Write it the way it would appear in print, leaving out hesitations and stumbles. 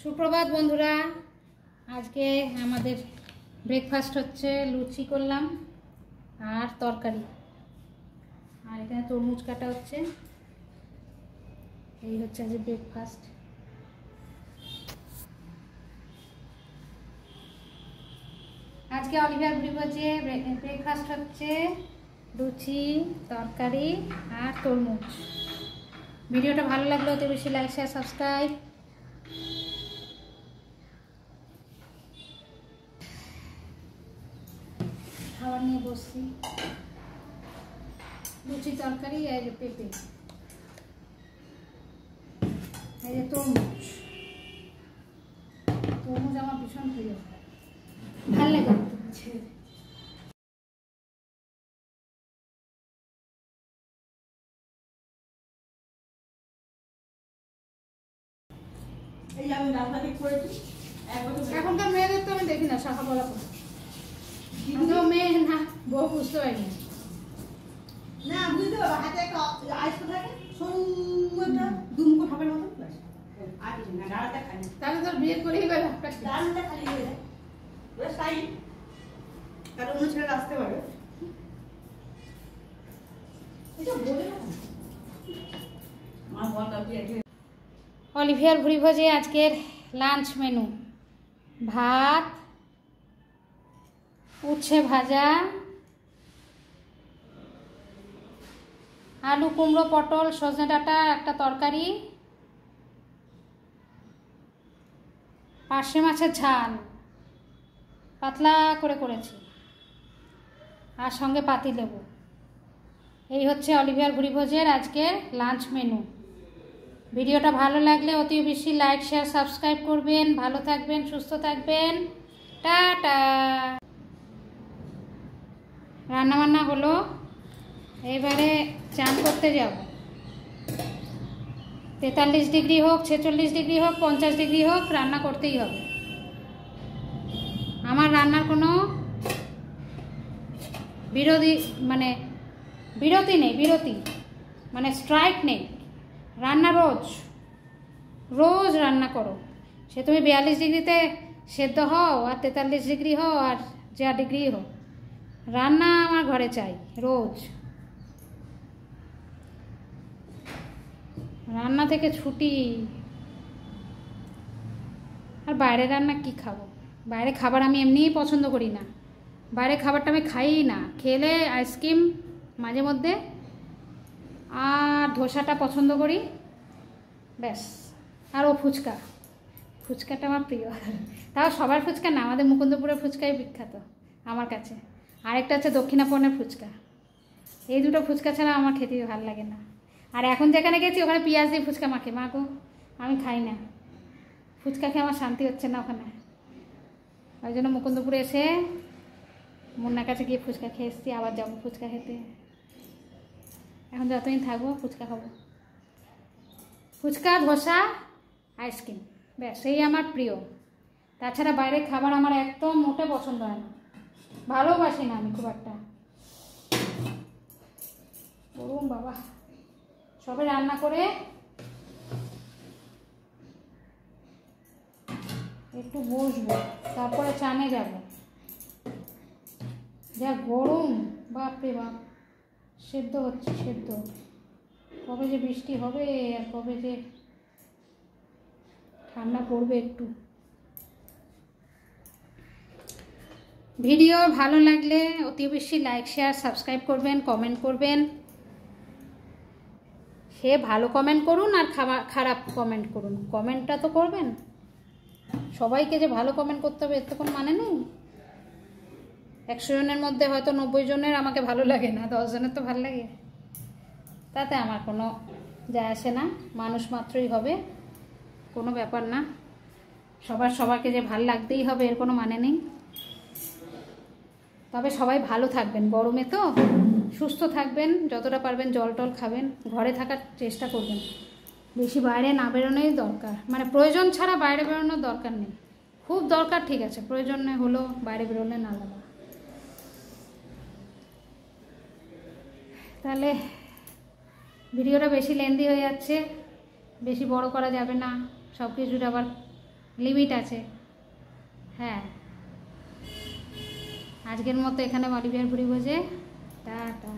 সুপ্রভাত বন্ধুরা, আজকে আমাদের ব্রেকফাস্ট হচ্ছে লুচি করলাম আর তরকারি, আর এখানে তরমুজ কাটা হচ্ছে। এই হচ্ছে আজকে ব্রেকফাস্ট। আজকে অলিভিয়ার ব্রিভোজে ব্রেকফাস্ট হচ্ছে লুচি, তরকারি আর তরমুজ। ভিডিওটা ভালো লাগলে অতি বেশি লাইক, শেয়ার, সাবস্ক্রাইব। খাবার নিয়ে বসছি, লুচি, তরকারি আর পেঁপে, এই যে তরমুজ। তরমুজ আমার ভীষণ প্রিয়, ভাল লাগে। এখনকার মেয়েদের তো আমি দেখি না শাখা বলা করে, মেয়ে না বউ বুঝতে পারি না, বুঝতে পারবো হাতে একটা আইসটা থাকে, সঙ্গে দুমকো খাবার মতো আর কিছু না, ডালটা খালি। তাহলে তোর বিয়ে করেই গেল, ডালটা খালি হয়ে যায় বেশ তাই, কারণ অন্য ছেলে আসতে পারে। এটা বলে না মা বলটা দিয়ে অলিভিয়ার ভুরিভোজে আজকের লাঞ্চ মেনু: ভাত, উচ্ছে ভাজা, আলু, কুমড়ো, পটল, সজনে ডাঁটা, একটা তরকারি, পার্শে মাছের ঝাল পাতলা করে করেছি, আর সঙ্গে পাতিলেবু। এই হচ্ছে অলিভিয়ার ভুরিভোজের আজকের লাঞ্চ মেনু। ভিডিওটা ভালো লাগলে অতি বেশি লাইক, শেয়ার, সাবস্ক্রাইব করবেন। ভালো থাকবেন, সুস্থ থাকবেন, টাটা। রান্নাবান্না হলো, এবারে চান করতে যাব। 43 ডিগ্রি হোক, 46 ডিগ্রি হোক, 50 ডিগ্রি হোক, রান্না করতেই হবে। আমার রান্নার কোনো বিরতি নেই, স্ট্রাইক নেই। রান্না রোজ রান্না করো। সে তুমি 42 ডিগ্রিতে সেদ্ধ হও, আর 43 ডিগ্রি হও, আর যা ডিগ্রি হোক, রান্না আমার ঘরে চাই রোজ। রান্না থেকে ছুটি। আর বাইরের রান্না কি খাবো? বাইরে খাবার আমি এমনিই পছন্দ করি না। বাইরের খাবারটা আমি খাইই না। খেলে আইসক্রিম মাঝে মধ্যে, আর ধোসাটা পছন্দ করি, ব্যাস। আর ও ফুচকাটা আমার প্রিয়। তাও সবার ফুচকা না, আমাদের মুকুন্দপুরের ফুচকাই বিখ্যাত আমার কাছে। আরেকটা আছে দক্ষিণাপনের ফুচকা। এই দুটো ফুচকা ছাড়া আমার খেতে ভালো লাগে না। আর এখন যেখানে গেছি ওখানে পেঁয়াজ দিয়ে ফুচকা মাখে, মা গো, আমি খাই না। ফুচকা খেয়ে আমার শান্তি হচ্ছে না ওখানে। ওই জন্য মুকুন্দপুরে এসে মুন্নার কাছে গিয়ে ফুচকা খেয়ে এসেছি, আবার যাবো ফুচকা খেতে। এখন যতদিন থাকবো ফুচকা খাবো। ফুচকা, ধোসা, আইসক্রিম, ব্যাস এই আমার প্রিয়। তাছাড়া বাইরের খাবার আমার একদম মোটে পছন্দ হয় না, ভালোবাসি না আমি খুব একটা। বলুন বাবা, সবে রান্না করে একটু বসবো, তারপরে চানে যাব। যা গরম, বাপরে বাপ, সেদ্ধ হচ্ছে সেদ্ধ। কবে যে বৃষ্টি হবে আর কবে যে ঠান্ডা পড়বে একটু। ভিডিও ভালো লাগলে অতি বেশি লাইক, শেয়ার, সাবস্ক্রাইব করবেন, কমেন্ট করবেন। সে ভালো কমেন্ট করুন আর খারাপ কমেন্ট করুন, কমেন্টটা তো করবেন। সবাইকে যে ভালো কমেন্ট করতে হবে এর তো কোনো মানে নেই। 100 জনের মধ্যে হয়তো 90 জনের আমাকে ভালো লাগে না, 10 জনের তো ভালো লাগে। তাতে আমার কোনো যায় আসে না, মানুষ মাত্রই হবে, কোনো ব্যাপার না। সবাইকে যে ভালো লাগতেই হবে এর কোনো মানে নেই। তবে সবাই ভালো থাকবেন, গরমে তো সুস্থ থাকবেন, যতটা পারবেন জল টল খাবেন, ঘরে থাকার চেষ্টা করবেন। বেশি বাইরে না বেরোনোই দরকার, প্রয়োজন ছাড়া বাইরে বেরোনোর দরকার নেই। খুব দরকার ঠিক আছে, প্রয়োজন হলো বাইরে বেরোলে না লাগা। তাহলে ভিডিওটা বেশি লেন্দি হয়ে যাচ্ছে, বেশি বড় করা যাবে না। সব কিছুর আবার লিমিট আছে। হ্যাঁ, আজকের মতো এখানে অলিভিয়ার ভুড়ি বোঝে টাটা।